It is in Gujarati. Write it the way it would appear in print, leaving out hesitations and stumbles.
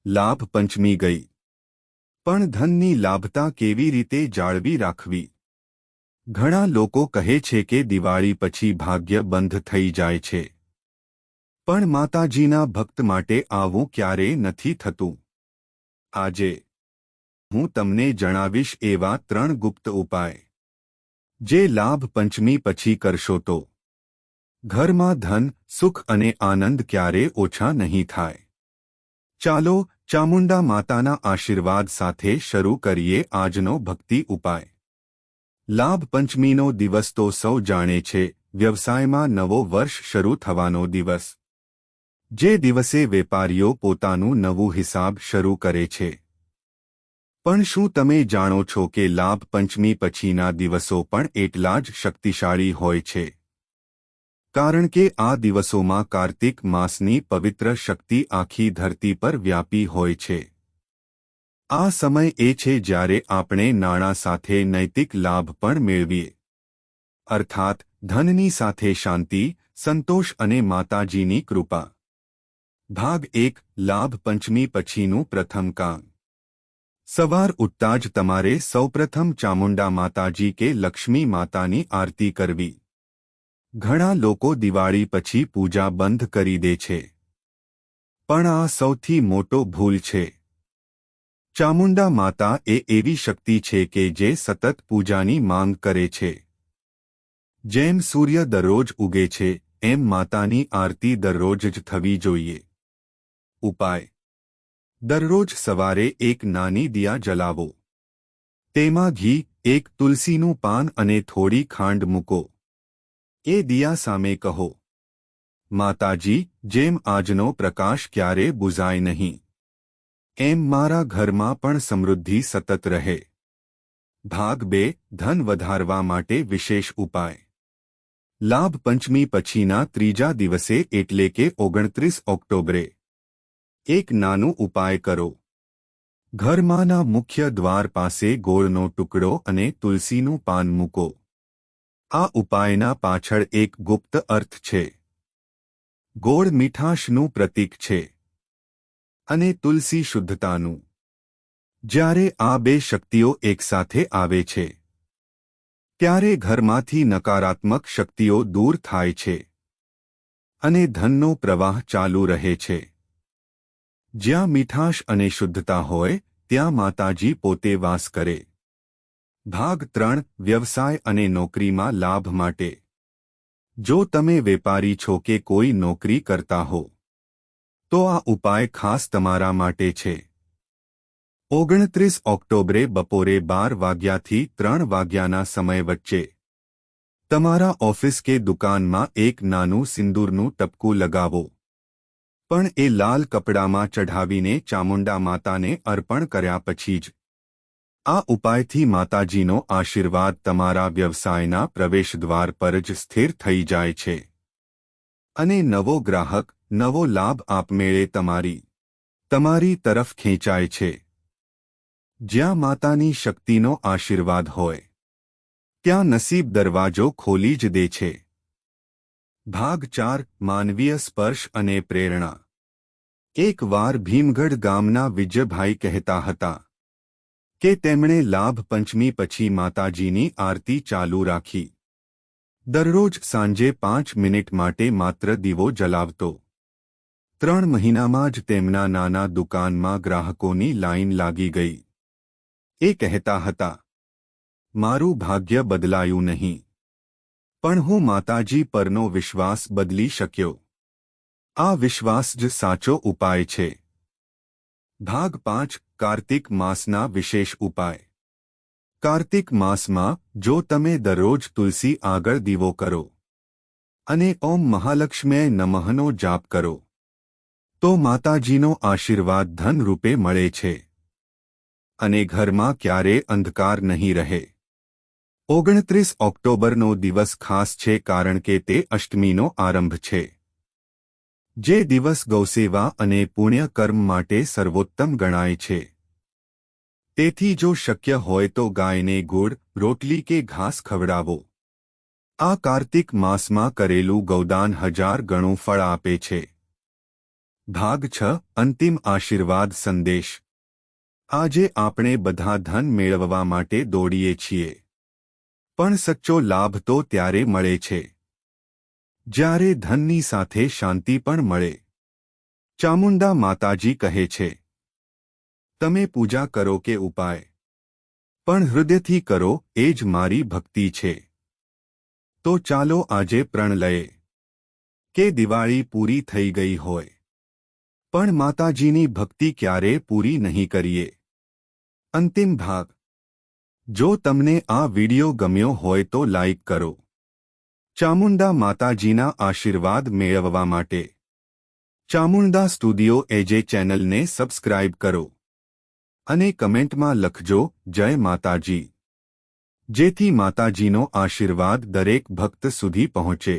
લાભ પંચમી ગઈ, પણ ધનની લાભતા કેવી રીતે જાળવી રાખવી? ઘણા લોકો કહે છે કે દિવાળી પછી ભાગ્ય બંધ થઈ જાય છે, પણ માતાજીના ભક્ત માટે આવું ક્યારેય નથી થતું. આજે હું તમને જણાવીશ એવા 3 ગુપ્ત ઉપાય, જે લાભ પંચમી પછી કરશો તો ઘરમાં ધન, સુખ અને આનંદ ક્યારે ઓછા નહીં થાય. ચાલો ચામુંડા માતાના આશીર્વાદ સાથે શરૂ કરીએ આજનો ભક્તિ ઉપાય. લાભ પંચમીનો દિવસ તો સૌ જાણે છે, વ્યવસાયમાં નવો વર્ષ શરૂ થવાનો દિવસ. જે દિવસે વેપારીઓ પોતાનું નવું હિસાબ શરૂ કરે છે. પણ શું તમે જાણો છો કે લાભ પંચમી પછીના દિવસો પણ એટલા જ શક્તિશાળી હોય છે? કારણ કે આ દિવસોમાં કાર્તિક માસની પવિત્ર શક્તિ આખી ધરતી પર વ્યાપી હોય છે. આ સમય એ છે જ્યારે આપણે નાણાં સાથે નૈતિક લાભ પણ મેળવીએ, અર્થાત ધનની સાથે શાંતિ, સંતોષ અને માતાજીની કૃપા. ભાગ 1. લાભ પંચમી પછીનું પ્રથમ કામ. સવાર ઉઠતા જ તમારે સૌપ્રથમ ચામુંડા માતાજી કે લક્ષ્મી માતાની આરતી કરવી. ઘણા લોકો દિવાળી પછી પૂજા બંધ કરી દે છે, પણ આ સૌથી મોટો ભૂલ છે. ચામુંડા માતા એ એવી શક્તિ છે કે જે સતત પૂજાની માંગ કરે છે. જેમ સૂર્ય દરરોજ ઉગે છે, એમ માતાની આરતી દરરોજ જ થવી જોઈએ. ઉપાય: દરરોજ સવારે એક નાની દિયા જલાવો. તેમાં ઘી, એક તુલસીનું પાન અને થોડી ખાંડ મૂકો. એ દિયા સામે કહો, માતાજી, જેમ આજનો પ્રકાશ ક્યારે બુઝાય નહીં, એમ મારા ઘરમાં પણ સમૃદ્ધિ સતત રહે. ભાગ 2. ધન વધારવા માટે વિશેષ ઉપાય. લાભ પંચમી પછીના ત્રીજા દિવસે એટલે કે 29 ઓક્ટોબરે એક નાનું ઉપાય કરો. ઘરમાંના મુખ્ય દ્વાર પાસે ગોળનો ટુકડો અને તુલસીનું પાન મૂકો. આ ઉપાયના પાછળ એક ગુપ્ત અર્થ છે. ગોળ મીઠાશનું પ્રતીક છે અને તુલસી શુદ્ધતાનું. જ્યારે આ બે શક્તિઓ એકસાથે આવે છે, ત્યારે ઘરમાંથી નકારાત્મક શક્તિઓ દૂર થાય છે અને ધનનો પ્રવાહ ચાલુ રહે છે. જ્યાં મીઠાશ અને શુદ્ધતા હોય, ત્યાં માતાજી પોતે વાસ કરે. ભાગ 3. વ્યવસાય અને નોકરીમાં લાભ માટે. જો તમે વેપારી છો કે કોઈ નોકરી કરતા હો, તો આ ઉપાય ખાસ તમારા માટે છે. 29 ઓક્ટોબરે બપોરે 12 વાગ્યાથી 3 વાગ્યાના સમય વચ્ચે તમારા ઓફિસ કે દુકાનમાં એક નાનું સિંદૂરનું ટપકું લગાવો. પણ એ લાલ કપડામાં ચઢાવીને ચામુંડા માતાને અર્પણ કર્યા પછી જ. આ ઉપાયથી માતાજીનો આશીર્વાદ તમારા વ્યવસાયના પ્રવેશદ્વાર પર જ સ્થિર થઈ જાય છે અને નવો ગ્રાહક, નવો લાભ આપમેળે તમારી તરફ ખેંચાય છે. જ્યાં માતાની શક્તિનો આશીર્વાદ હોય, ત્યાં નસીબ દરવાજો ખોલી જ દે છે. ભાગ 4. માનવીય સ્પર્શ અને પ્રેરણા. એક વાર ભીમગઢ ગામના વિજયભાઈ કહેતા હતા કે તેમણે લાભ પંચમી પછી માતાજીની આરતી ચાલુ રાખી. દરરોજ સાંજે 5 મિનિટ માટે માત્ર દીવો જલાવતો. 3 મહિનામાં જ તેમના નાના દુકાનમાં ગ્રાહકોની લાઈન લાગી ગઈ. એ કહેતા હતા, મારું ભાગ્ય બદલાયું નહીં, પણ હું માતાજી પરનો વિશ્વાસ બદલી શક્યો. આ વિશ્વાસ જ સાચો ઉપાય છે. ભાગ 5. કાર્તિક માસના વિશેષ ઉપાય. કાર્તિક માસમાં જો તમે દરરોજ તુલસી આગળ દીવો કરો અને ઓમ મહાલક્ષ્મ્યે નમઃનો જાપ કરો, તો માતાજીનો આશીર્વાદ ધન રૂપે મળે છે અને ઘરમાં ક્યારે અંધકાર નહીં રહે. 29 ઓક્ટોબરનો દિવસ ખાસ છે કારણ કે તે અષ્ટમીનો આરંભ છે, જે દિવસ ગૌસેવા અને પુણ્ય કર્મ માટે સર્વોત્તમ ગણાય છે. તેથી જો શક્ય હોય તો ગાયને ગોળ, રોટલી કે ઘાસ ખવડાવો. આ કાર્તિક માસમાં કરેલું ગૌદાન 1000 ગણું ફળ આપે છે. ભાગ 6 અંતિમ આશીર્વાદ સંદેશ। આજે આપણે બધા ધન મેળવવા માટે દોડીએ છીએ, પણ સચ્ચો લાભ તો ત્યારે મળે છે જ્યારે ધનની સાથે શાંતિ પણ મળે। ચામુંડા માતાજી કહે છે, તમે પૂજા કરો કે ઉપાય, પણ હૃદયથી કરો એ જ મારી ભક્તિ છે। તો ચાલો આજે પ્રણ લઈએ કે દિવાળી પૂરી થઈ ગઈ હોય, પણ માતાજીની ભક્તિ ક્યારે પૂરી નહીં કરીએ। અંતિમ ભાગ। જો તમને આ વિડિયો ગમ્યો હોય તો લાઈક કરો। ચામુંડા માતાજીના આશીર્વાદ મેળવવા માટે ચામુંડા સ્ટુડિયો એજે ચેનલને સબસ્ક્રાઇબ કરો અને કમેન્ટમાં લખજો જય માતાજી, જેથી માતાજીનો આશીર્વાદ દરેક ભક્ત સુધી પહોંચે।